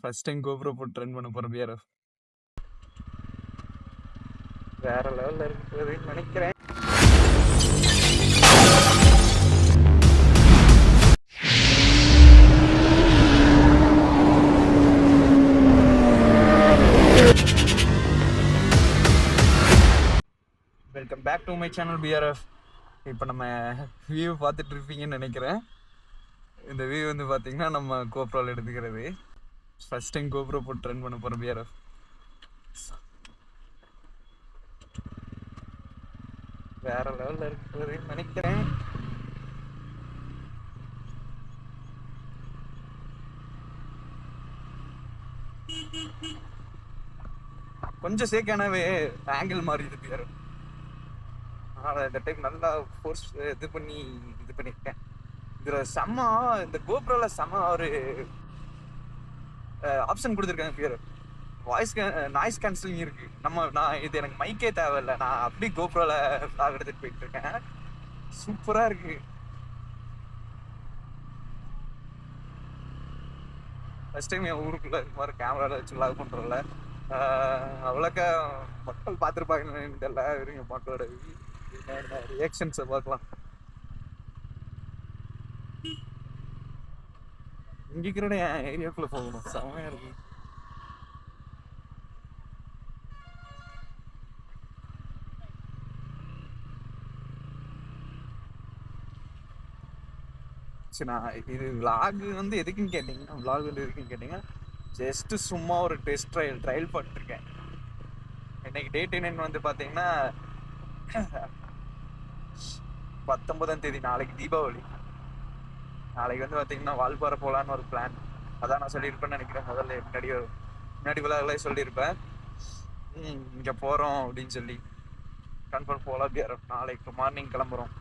First time GoPro போட்டு train பண்ண போற பிஆர்எஃப். வேற லெவல்ல இருக்குதுன்னு நினைக்கிறேன். Welcome back to my channel PRF. இப்போ நம்ம வியூ பார்த்துட்டு இருப்பீங்கன்னு நினைக்கிறேன். இந்த வியூ வந்து பார்த்தீங்கன்னா நம்ம GoProவில் எடுத்துக்கிறது. ஃபர்ஸ்ட் டைம் GoPro போட்டு ட்ரெயின் பண்ண போற பிஆர்எஃப். வேற லெவல்ல இருக்குதுன்னு நினைக்கிறேன். கொஞ்சம் சேக்கானவே ஆங்கிள் மாறிடுது பிஆர்எஃப். ஆனால் இந்த டைம் நல்லா ஃபோர்ஸ் இது பண்ணியிருக்கேன். இதில் செம்ம இந்த GoProவில் செம்ம ஒரு ஆப்ஷன் கொடுத்துருக்காங்க பிஆர்எஃப். நாய்ஸ் கேன்சலிங் இருக்கு. நான் இது எனக்கு மைக்கே தேவையில்லை. நான் அப்படி GoProவில் vlog எடுத்துட்டு போயிட்டு இருக்கேன். சூப்பரா இருக்கு. ஃபர்ஸ்ட் டைம் என் ஊருக்குள்ள இது மாதிரி கேமரால வச்சு vlog பண்றோம்ல. அவ்வளோக்கா மக்கள் பார்த்துருப்பாங்கன்னு தெரியல. இருங்க மக்களோட ரியாக்ஷன்ஸை பார்க்கலாம். இங்கிக்கிறோட என் ஏரியாக்குள்ள போகணும். செமையா இருக்கு. நான் இது விளாக் வந்து எதுக்குன்னு கேட்டீங்கன்னா ஜஸ்ட் சும்மா ஒரு டெஸ்ட் ட்ரையல் பண்ணிருக்கேன். இன்னைக்கு டேட் என்னன்னு வந்து பார்த்தீங்கன்னா 19ஆம் தேதி. நாளைக்கு தீபாவளி. நாளைக்கு வந்து பார்த்தீங்கன்னா வால்பாறை போகலான்னு ஒரு பிளான். அதான் நான் சொல்லியிருப்பேன்னு நினைக்கிறேன். முன்னாடி விழாக்களே சொல்லியிருப்பேன். இங்கே போகிறோம் அப்படின்னு சொல்லி கன்ஃபார்ம் போகலாம் பிஆர்எஃப். நாளைக்கு மார்னிங் கிளம்புறோம்.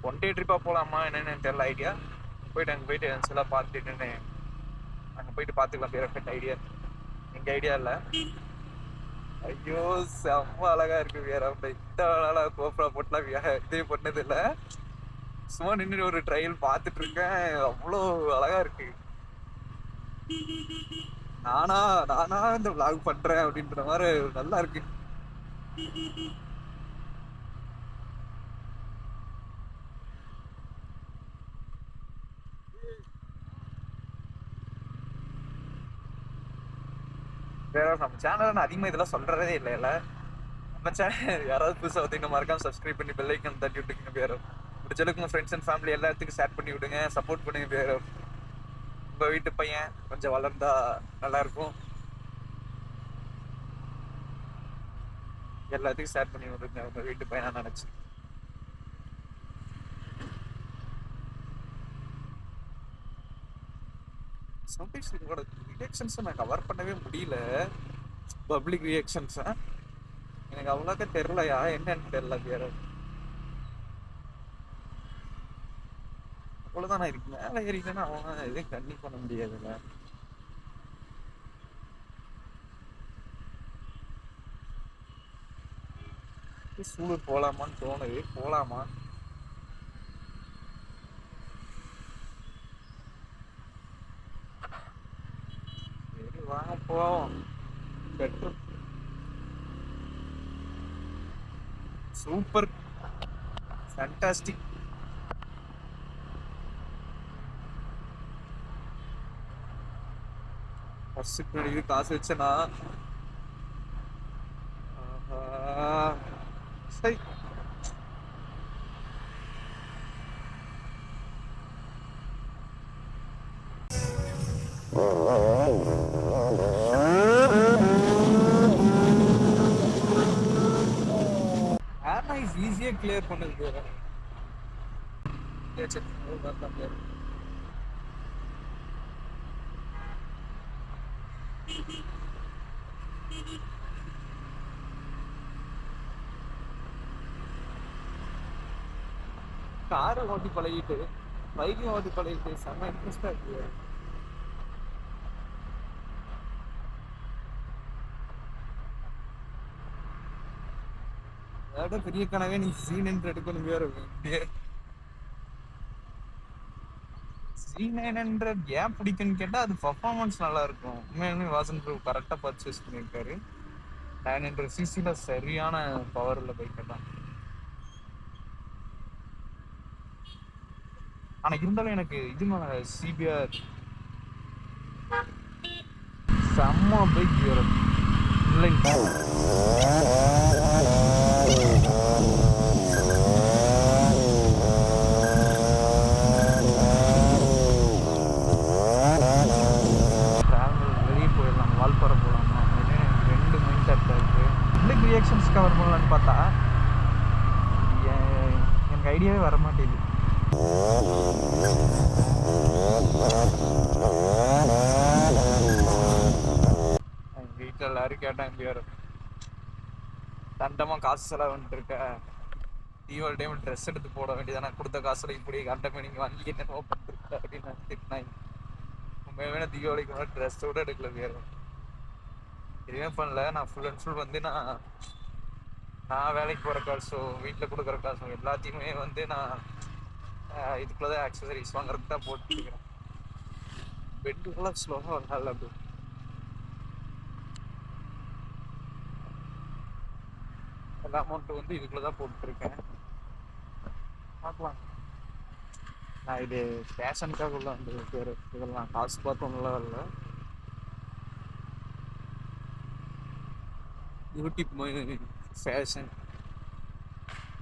ஒன் டே ட்ரிப்பாக போகலாமா என்னென்னு தெரியல. ஐடியா அங்கே போயிட்டு எல்லாம் பார்த்துட்டுன்னு அங்கே போயிட்டு பார்த்துக்கலாம் பிஆர்எஃப். ஐடியா எங்கள் ஐடியா இல்லை. ஐயோ செம்ம அழகா இருக்கு பிஆர்எஃப். இந்த நாளாக GoPro போட்டுலாம் இதே பண்ணது இல்லை. சும்மா நின்று ஒரு ட்ரையல் பார்த்துட்டு இருக்கேன். அவ்வளோ அழகா இருக்கு. நானா இந்த vlog பண்றேன் அப்படின்ற மாதிரி நல்லா இருக்கு. வேற நம்ம சேனல் நான் அதிகமாக இதெல்லாம் சொல்றதே இல்லைல்ல. நம்ம சேனல் யாராவது புதுசாக பார்த்தீங்கன்னா மறக்காம சப்ஸ்கிரைப் பண்ணி பெல் ஐக்கன் தட்டி விட்டுங்க பிஆர்எஃப். முடிச்சளவுக்கு உங்கள் ஃப்ரெண்ட்ஸ் அண்ட் ஃபேமிலி எல்லாத்துக்கும் ஷேர் பண்ணி விடுங்க. சப்போர்ட் பண்ணுங்க பிஆர்எஃப். உங்கள் வீட்டு பையன் கொஞ்சம் வளர்ந்தா நல்லா இருக்கும். எல்லாத்துக்கும் ஷேர் பண்ணி விடுங்க உங்கள் வீட்டு பையனா நினச்சி. சம்டைம்ஸ் உங்களோட ரியாக்ஷன்ஸை நான் கவர் பண்ணவே முடியல. பப்ளிக் ரியாக்ஷன்ஸை எனக்கு அவ்வளோக்கா தெரிலையா என்னன்னு தெரியல பிஆர்எஃப். அவ்வளோதான். நான் இதுக்கு மேலே ஏறிட்டேன்னா அவன் எதையும் கண்ணி பண்ண முடியாதுல்ல. சூலூர் போகலாமான்னு தோணுது. போகலாமா? சரி வாங்க போவோம். Petrol super fantastic. பஸ்ஸுக்கு முன்னாடி காசு வச்சனா சரி. ஈஸியா கிளியர் பண்ணது. காரை ஓட்டி பழகிட்டு பைக்கையும் ஓட்டி பழகிட்டு செம்ம இன்ட்ரெஸ்டா இருக்கு. அதோட பெரிய கனவே நீ சீன் என்று எடுக்கணும். வேற C900 ஏன் பிடிக்குன்னு கேட்டா அது பர்ஃபார்மன்ஸ் நல்லா இருக்கும். உண்மையாலுமே வாசன் ப்ரோ கரெக்டா பர்ச்சேஸ் பண்ணியிருக்காரு. 900 சிசில சரியான பவர் உள்ள பைக் தான். ஆனா இருந்தாலும் எனக்கு இது மேல CBR செம்ம பைக் வரும் இல்லைங்க. வெளியே போயிடலாம், வால்பாறை போகலாமா அப்படின்னு ரெண்டு மைண்ட் செட்டில் இருக்கு. இன்னைக்கு ரியாக்ஷன்ஸ் கவர் பண்ணலான்னு பார்த்தா எனக்கு ஐடியாவே வர மாட்டேங்குது. வீட்டில் எல்லாரும் கேட்டாங்க வேறு தண்டமாக காசு செலவுன்ட்டு இருக்க, தீபாவளி டைம் ட்ரெஸ் எடுத்து போட வேண்டியதானே, கொடுத்த காசுல இப்படி கண்டமே நீங்கள் வாங்கி என்ன பண்ணிருக்க அப்படின்னு திட்டினாங்க. உண்மையாவே தீபாவளிக்கு முன்னாடி ட்ரெஸ் கூட எடுக்கல வேறு எதுவுமே பண்ணல. நான் ஃபுல் அண்ட் ஃபுல் வந்து நான் வேலைக்கு போகிற காசோ வீட்டில் கொடுக்குற காசோ எல்லாத்தையுமே வந்து நான் இதுக்குள்ளதான் ஆக்சசரிஸ் வாங்குறதுக்கு தான் போட்டுருக்கிறேன். பெட்டுக்குலாம் ஸ்லோவாக நல்லா அப்படி எல்லா அமௌண்ட்டு வந்து இதுக்குள்ளதான் போட்டுருக்கேன். பார்க்கலாம். நான் இது ஃபேஷனுக்காக உள்ள அந்த பேர் இதெல்லாம் காசு பார்த்து ஒன்றும் இல்லை. யூடியூப் ஃபேஷன்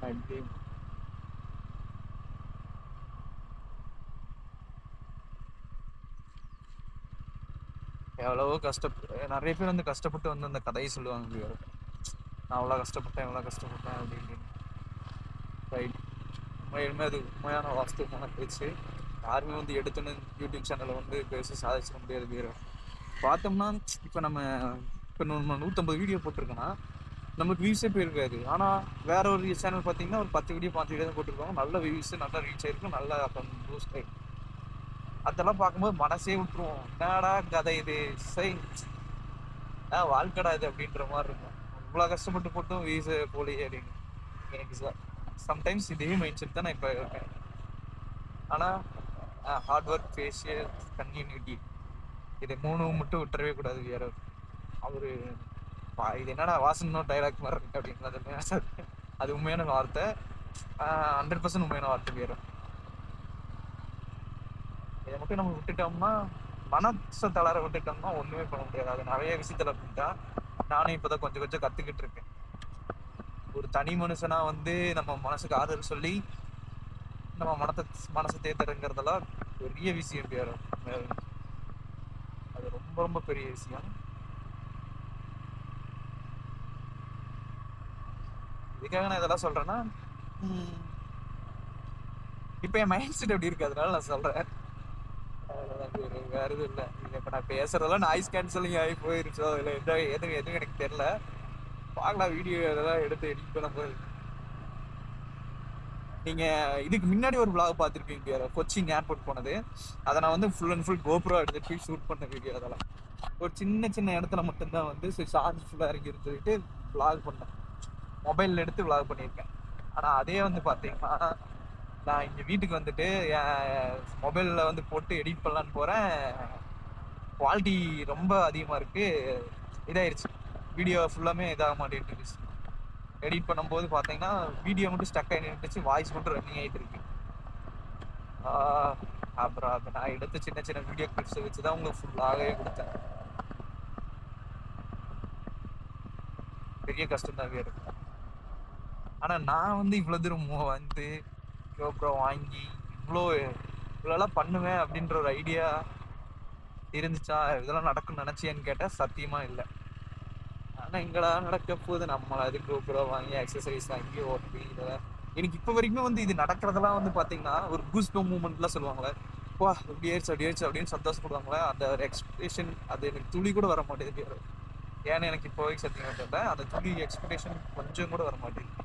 அப்படி எவ்வளவோ நிறைய பேர் வந்து கஷ்டப்பட்டு வந்து அந்த கதையை சொல்லுவாங்க. நான் அவ்வளோ கஷ்டப்பட்டேன் அப்படின்னு. ரைட், உண்மையுமே அது உண்மையான வாஸ்தவமான பேச்சு. யாருமே வந்து எடுத்துன்னு யூடியூப் சேனலை வந்து பேசி சாதிச்சிட முடியாது. வேறு பார்த்தோம்னா இப்போ நம்ம 150 வீடியோ போட்டிருக்கோன்னா நமக்கு வியூஸே போயிருக்காது. ஆனால் வேற ஒரு சேனல் பார்த்தீங்கன்னா ஒரு 10 வீடியோ தான் போட்டிருக்காங்க, நல்ல வியூஸ், நல்லா ரீச் ஆயிருக்கும், நல்லா பூஸ்ட் ஆகிருக்கும். அதெல்லாம் பார்க்கும்போது மனசே விட்டுருவோம், என்னடா கதை இது, வாழ்க்கடா இது அப்படின்ற மாதிரி இருக்கும். இவ்வளோ கஷ்டப்பட்டு போட்டும் வியூஸ் போலி அப்படின்னு எனக்கு சம்டைம்ஸ் இதே மைண்ட் செட் தான் நான் இப்போ இருக்கேன். ஆனால் ஹார்ட் ஒர்க், ஃபேஷியல், கன்டினியூட்டி, இது 3 மட்டும் விட்டுறவே கூடாது. வேற அவரு இது என்னடா வாசனோ டைலாக் மாதிரி இருக்கு அப்படின்றது அது உண்மையான வார்த்தை, 100% உண்மையான வார்த்தை. வேற இதை மட்டும் நம்ம விட்டுட்டோம்னா, மனசை தளர விட்டுட்டோம்னா ஒண்ணுமே பண்ண முடியாது. அது நிறைய விஷயத்துல அப்படின்ட்டா நானும் இப்பதான் கொஞ்சம் கத்துக்கிட்டு இருக்கேன். ஒரு தனி மனுஷனா வந்து நம்ம மனசுக்கு ஆறுதல் சொல்லி நம்ம மனசை தேர்ந்தெடுங்கிறதெல்லாம் பெரிய விஷயம். வேற அது ரொம்ப பெரிய விஷயம். இதுக்காக நான் இதெல்லாம் சொல்றேன்னா, இப்ப என் மைண்ட் செட் எப்படி இருக்கு அதனால நான் சொல்றேன். வேற எதுவும் இல்லை. இப்ப நான் பேசுறதெல்லாம் நாய்ஸ் கேன்சலிங் ஆகி போயிருச்சோ இல்லை எதுவும் எனக்கு தெரியல. பார்க்கலாம், வீடியோ இதெல்லாம் எடுத்து எடிட் பண்ணும்போது. நீங்க இதுக்கு முன்னாடி ஒரு vlog பார்த்துருப்பீங்க, கொச்சின் ஏர்போர்ட் போனது. அதை நான் வந்து ஃபுல் அண்ட் ஃபுல் கோப்ரோ எடுத்துட்டு போய் ஷூட் பண்ண வீடியோ. அதெல்லாம் ஒரு சின்ன இடத்துல மட்டும்தான் வந்து சார்ஜ் ஃபுல்லாக இறங்கின்னு சொல்லிட்டு vlog பண்ணேன். மொபைலில் எடுத்து vlog பண்ணியிருக்கேன். ஆனால் அதே வந்து பார்த்தீங்கன்னா நான் இங்கே வீட்டுக்கு வந்துட்டு என் மொபைலில் வந்து போட்டு எடிட் பண்ணலான்னு போகிறேன். குவாலிட்டி ரொம்ப அதிகமாக இருக்குது, இதாயிருச்சு. வீடியோ ஃபுல்லாமே இதாக மாட்டேன்ட்டுருச்சு. எடிட் பண்ணும்போது பார்த்தீங்கன்னா வீடியோ மட்டும் ஸ்டக் ஆகி நின்றுச்சு, வாய்ஸ் மட்டும் ரன்னிங் ஆகிட்டு இருக்கு. அப்புறம் அதை நான் எடுத்து சின்ன வீடியோ கிளிப்ஸை வச்சு தான் உங்களுக்கு ஃபுல்லாகவே கொடுத்தேன். பெரிய கஷ்டம்தான் வேறு. ஆனால் நான் வந்து இவ்வளோ தூரம் வந்து GoPro வாங்கி இவ்வளோலாம் பண்ணுவேன் அப்படின்ற ஒரு ஐடியா இருந்துச்சா, இதெல்லாம் நடக்கும்னு நினச்சேன்னு கேட்டால் சத்தியமாக இல்லை. ஆனால் இங்கடா நடக்க போகுது, நம்மளை அது GoPro வாங்கி அக்சசரிஸ் வாங்கி ஓட்டி இதெல்லாம். எனக்கு இப்போ வரைக்கும் வந்து இது நடக்கிறதெல்லாம் வந்து பார்த்தீங்கன்னா ஒரு கூஸ்பம்ப் மூமெண்ட்லாம் சொல்லுவாங்களே, வா இப்படி ஆயிடுச்சு அப்படின்னு சந்தோஷப்படுவாங்களே, அந்த ஒரு எக்ஸ்பெக்டேஷன் அது எனக்கு துளி கூட வர மாட்டேங்குது. ஏன்னு எனக்கு இப்போ வரைக்கும் சத்தியமாக தெரியல, அந்த துளி எக்ஸ்பெக்டேஷன் கொஞ்சம் கூட வர மாட்டேங்குது.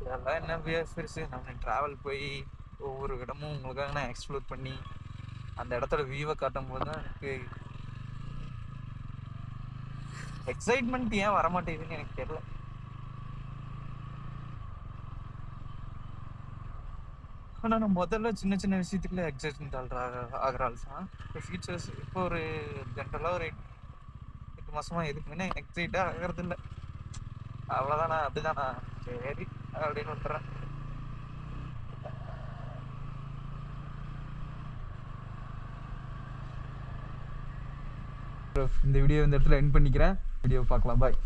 இதெல்லாம் என்ன பெருசு, நம்ம ட்ராவல் போய் ஒவ்வொரு இடமும் உங்களுக்காக நான் எக்ஸ்ப்ளோர் பண்ணி அந்த இடத்தோட வியூவை காட்டும் போது தான் எனக்கு எக்ஸைட்மெண்ட் ஏன் வரமாட்டேங்குதுன்னு எனக்கு தெரியல. ஆனால் நான் முதல்ல சின்ன சின்ன விஷயத்துக்குள்ள எக்ஸைட்மெண்ட் ஆகிற ஆள் தான். இப்போ ஃபீச்சர்ஸ் இப்போ ஒரு ஜென்ரலாக ஒரு 8 மாசமாக எதுக்குமே எக்ஸைட்டாக ஆகிறது இல்லை. அவ்வளோதான், நான் அப்படிதான் நான் சரி அப்படின்னு விட்டுறேன். இந்த வீடியோ இந்த இடத்துல எண்ட் பண்ணிக்கிறேன். வீடியோ பார்க்கலாம், பாய்.